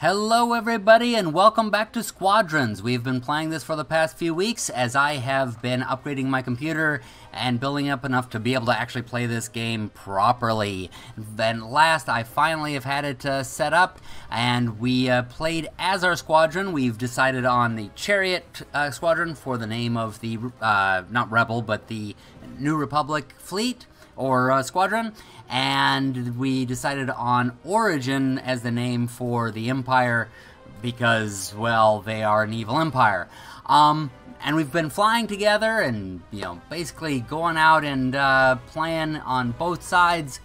Hello everybody and welcome back to Squadrons. We've been playing this for the past few weeks as I have been upgrading my computer and building up enough to be able to actually play this game properly. Then last I finally have had it set up and we played as our squadron. We've decided on the Chariot Squadron for the name of the, not Rebel, but the New Republic fleet. Or Squadron, and we decided on Origin as the name for the Empire because, well, they are an evil empire. And we've been flying together and, you know, basically going out and playing on both sides.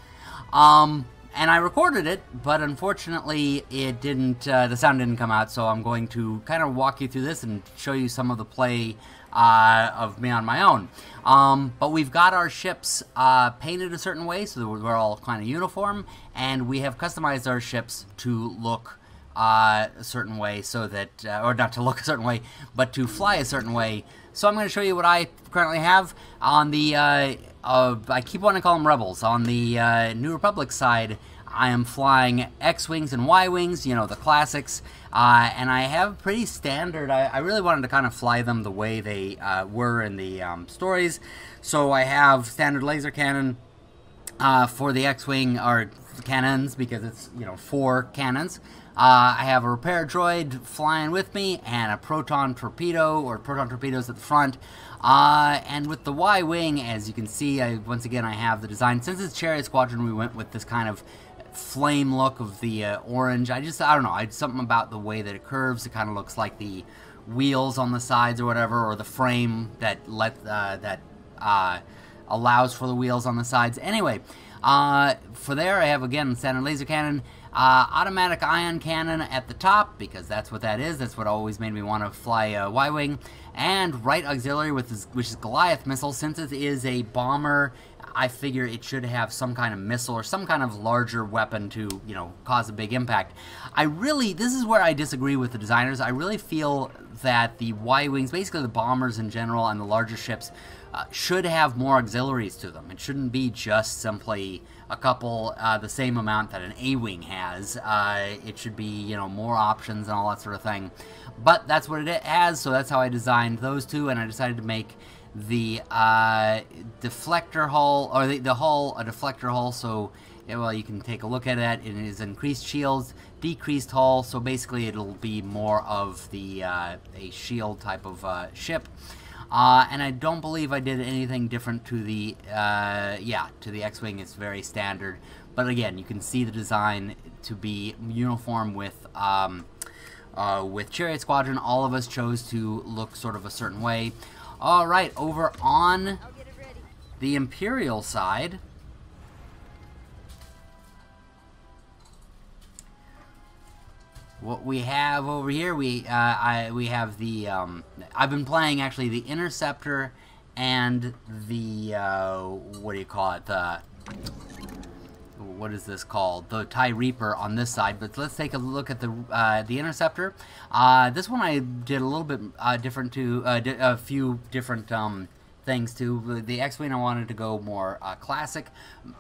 And I recorded it, but unfortunately it didn't, the sound didn't come out, so I'm going to kind of walk you through this and show you some of the play of me on my own. But we've got our ships painted a certain way so that we're all kind of uniform, and we have customized our ships to look a certain way so that, or not to look a certain way, but to fly a certain way. So I'm going to show you what I currently have on the, I keep wanting to call them Rebels. On the New Republic side, I am flying X-Wings and Y-Wings, you know, the classics, and I have pretty standard, I really wanted to kind of fly them the way they were in the stories. So I have standard laser cannon for the X-Wing, or cannons, because it's, you know, 4 cannons. I have a repair droid flying with me, and a proton torpedo, or proton torpedoes at the front. And with the Y-Wing, as you can see, once again I have the design. Since it's Chariot Squadron, we went with this kind of flame look of the orange. I don't know, something about the way that it curves. It kind of looks like the wheels on the sides or whatever, or the frame that allows for the wheels on the sides. Anyway, for there I have, again, standard laser cannon, automatic ion cannon at the top, because that's what that is. That's what always made me want to fly Y-Wing. And right auxiliary, which is Goliath missile. Since it is a bomber, I figure it should have some kind of missile or some kind of larger weapon to, you know, cause a big impact. This is where I disagree with the designers. I really feel that the Y-Wings, basically the bombers in general and the larger ships, should have more auxiliaries to them. It shouldn't be just simply a couple, the same amount that an A-Wing has. It should be, you know, more options and all that sort of thing. But that's what it has, so that's how I designed those two, and I decided to make the deflector hull, or the hull a deflector hull, so, yeah, well, you can take a look at it. It is increased shields, decreased hull, so basically it'll be more of the a shield type of ship. And I don't believe I did anything different to the, to the X-Wing. It's very standard. But again, you can see the design to be uniform with Chariot Squadron. All of us chose to look sort of a certain way. Alright, over on the Imperial side, what we have over here, we have the, I've been playing actually the Interceptor and the, what do you call it, what is this called? The TIE Reaper on this side, but let's take a look at the Interceptor. This one I did a little bit different to, a few different things to. The X-Wing I wanted to go more classic,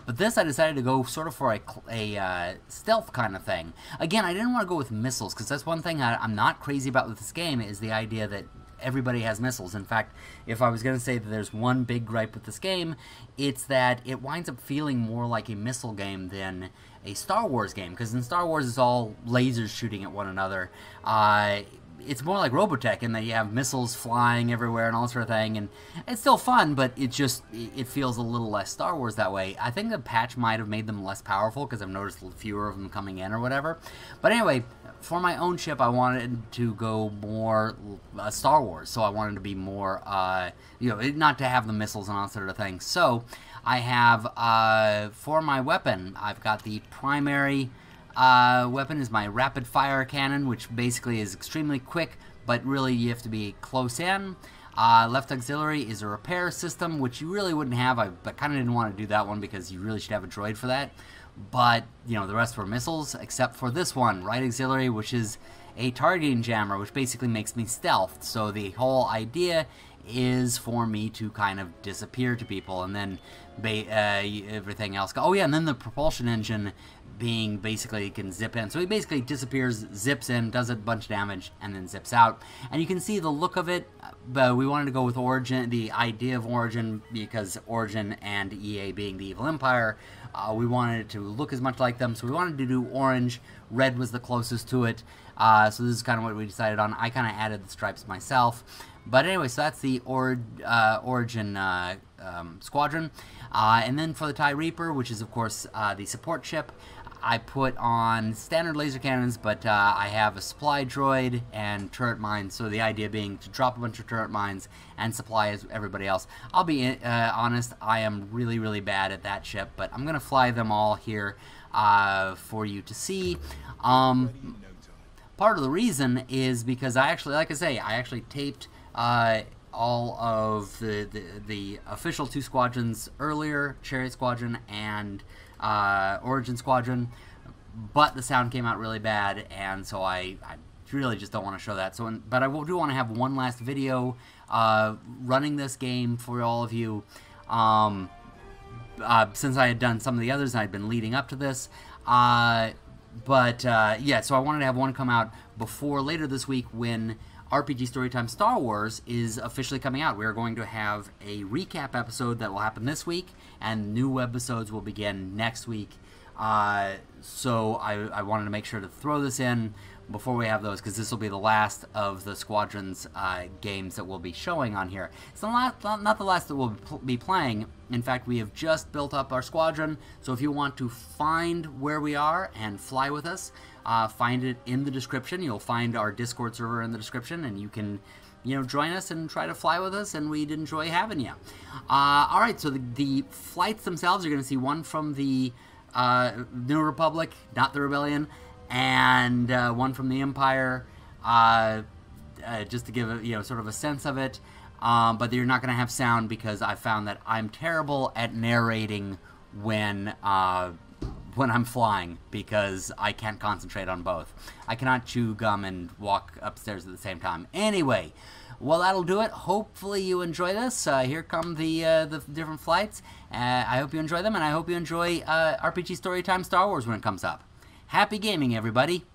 but this I decided to go sort of for a stealth kind of thing. Again, I didn't want to go with missiles, because that's one thing I'm not crazy about with this game, is the idea that everybody has missiles. In fact, if I was going to say that there's one big gripe with this game, it's that it winds up feeling more like a missile game than a Star Wars game, because in Star Wars it's all lasers shooting at one another. It's more like Robotech in that you have missiles flying everywhere and all that sort of thing, and it's still fun, but it feels a little less Star Wars that way. I think the patch might have made them less powerful, because I've noticed fewer of them coming in or whatever. But anyway, for my own ship, I wanted to go more Star Wars, so I wanted to be more, you know, not to have the missiles and all that sort of thing. So I have, for my weapon, I've got the primary weapon is my rapid fire cannon, which basically is extremely quick, but really you have to be close in. Left auxiliary is a repair system, which you really wouldn't have. I kind of didn't want to do that one because you really should have a droid for that. But, you know, the rest were missiles, except for this one, right auxiliary, which is a targeting jammer, which basically makes me stealth. So the whole idea is for me to kind of disappear to people, and then everything else. Oh yeah, and then the propulsion engine being basically can zip in. So he basically disappears, zips in, does a bunch of damage, and then zips out. And you can see the look of it, but we wanted to go with Origin, the idea of Origin, because Origin and EA being the evil empire, we wanted it to look as much like them, so we wanted to do orange. Red was the closest to it, so this is kind of what we decided on. I kind of added the stripes myself. But anyway, so that's the Origin Squadron. And then for the TIE Reaper, which is of course the support ship, I put on standard laser cannons, but I have a supply droid and turret mines, so the idea being to drop a bunch of turret mines and supply as everybody else. I'll be honest, I am really, really bad at that ship, but I'm going to fly them all here for you to see. Part of the reason is because I actually, like I say, I actually taped all of the official 2 squadrons earlier, Chariot Squadron and Origin Squadron, but the sound came out really bad, and so I really just don't want to show that. So, but I do want to have one last video running this game for all of you, since I had done some of the others and I'd been leading up to this. Yeah, so I wanted to have one come out before later this week when RPG Storytime Star Wars is officially coming out. We are going to have a recap episode that will happen this week, and new episodes will begin next week. So I wanted to make sure to throw this in before we have those, because this will be the last of the Squadrons games that we'll be showing on here. It's not the last that we'll be playing. In fact, we have just built up our squadron, so if you want to find where we are and fly with us, find it in the description. You'll find our Discord server in the description, and you can, join us and try to fly with us, and we'd enjoy having you. Alright, so the flights themselves, you're going to see one from the New Republic, not the Rebellion, and one from the Empire, just to give sort of a sense of it. But you're not going to have sound because I found that I'm terrible at narrating when I'm flying, because I can't concentrate on both. I cannot chew gum and walk upstairs at the same time. Anyway, well, that'll do it. Hopefully you enjoy this. Here come the different flights. I hope you enjoy them, and I hope you enjoy RPG Storytime Star Wars when it comes up. Happy gaming, everybody!